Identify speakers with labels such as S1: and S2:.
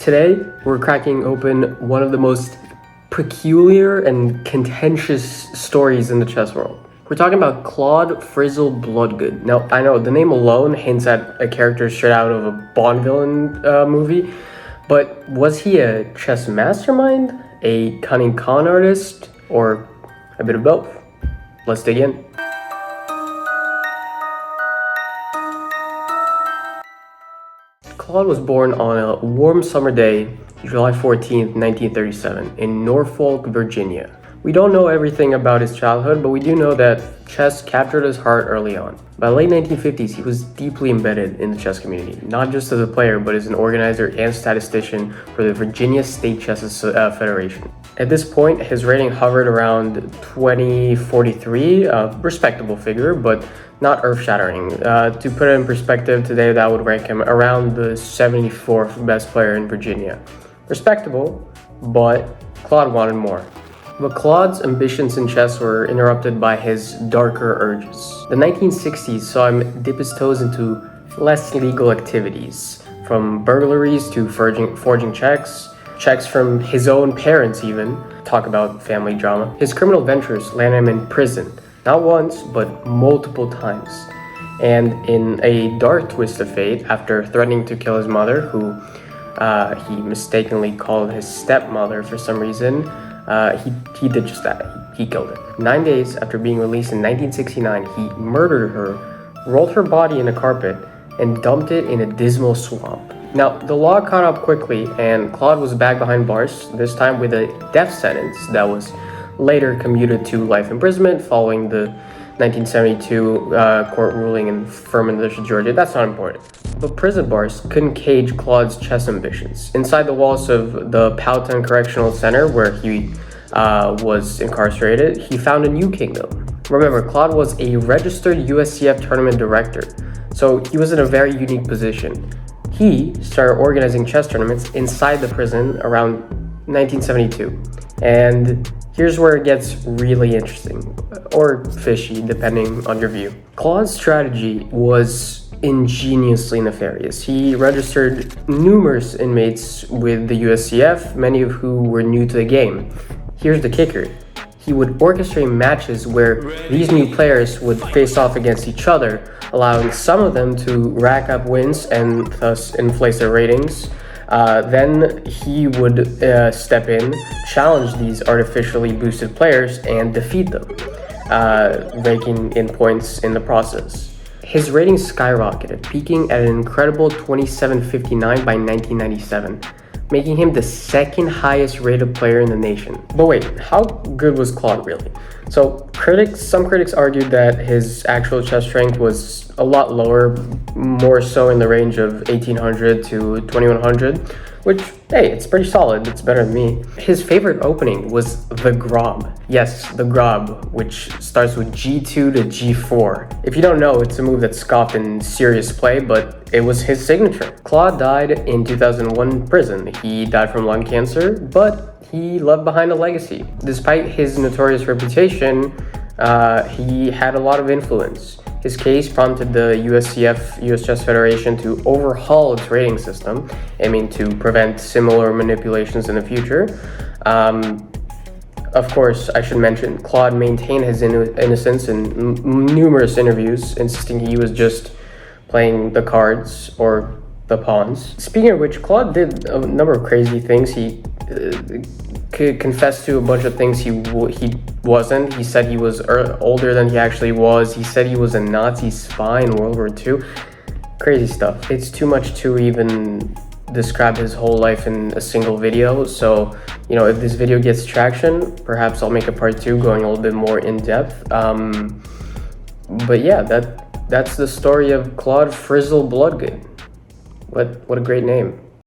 S1: Today, we're cracking open one of the most peculiar and contentious stories in the chess world. We're talking about Claude Frizzle Bloodgood. Now, I know the name alone hints at a character straight out of a Bond villain movie, but was he a chess mastermind, a cunning con artist, or a bit of both? Let's dig in. Claude was born on a warm summer day, July 14th, 1937, in Norfolk, Virginia. We don't know everything about his childhood, but we do know that chess captured his heart early on. By the late 1950s, he was deeply embedded in the chess community, not just as a player, but as an organizer and statistician for the Virginia State Chess Federation. At this point, his rating hovered around 2043, a respectable figure, but not earth-shattering. To put it in perspective, today that would rank him around the 74th best player in Virginia. Respectable, but Claude wanted more. But Claude's ambitions in chess were interrupted by his darker urges. The 1960s saw him dip his toes into less legal activities, from burglaries to forging checks from his own parents even. Talk about family drama. His criminal ventures landed him in prison, not once, but multiple times. And in a dark twist of fate, after threatening to kill his mother, who he mistakenly called his stepmother for some reason, he did just that. He killed her. 9 days after being released in 1969, he murdered her, rolled her body in a carpet, and dumped it in a dismal swamp. Now, the law caught up quickly, and Claude was back behind bars, this time with a death sentence that was later commuted to life imprisonment following the 1972 court ruling in Furman v. Georgia. That's not important. But prison bars couldn't cage Claude's chess ambitions. Inside the walls of the Powhatan Correctional Center, where he was incarcerated, he found a new kingdom. Remember, Claude was a registered USCF tournament director, so he was in a very unique position. He started organizing chess tournaments inside the prison around 1972. And here's where it gets really interesting, or fishy, depending on your view. Claude's strategy was ingeniously nefarious. He registered numerous inmates with the USCF, many of who were new to the game. Here's the kicker. He would orchestrate matches where these new players would face off against each other, allowing some of them to rack up wins and thus inflate their ratings. Then he would step in, challenge these artificially boosted players, and defeat them, raking in points in the process. His ratings skyrocketed, peaking at an incredible 2759 by 1997, making him the second highest rated player in the nation. But wait, how good was Claude really? So some critics argued that his actual chess strength was a lot lower, more so in the range of 1800 to 2100, which, hey, it's pretty solid. It's better than me. His favorite opening was the Grob. Yes, the Grob, which starts with G2 to G4. If you don't know, it's a move that's scoffed in serious play, but it was his signature. Claude died in 2001 in prison. He died from lung cancer, but he left behind a legacy. Despite his notorious reputation, he had a lot of influence. His case prompted the USCF, US Chess Federation, to overhaul its rating system, aiming to prevent similar manipulations in the future. Of course, I should mention, Claude maintained his innocence in numerous interviews, insisting he was just playing the cards or the pawns. Speaking of which, Claude did a number of crazy things. He confessed to a bunch of things he wasn't. He said he was older than he actually was. He said he was a Nazi spy in World War II. Crazy stuff. It's too much to even describe his whole life in a single video. So, if this video gets traction, perhaps I'll make a part 2 going a little bit more in depth. But yeah, that's the story of Claude Frizzle Bloodgood. What a great name.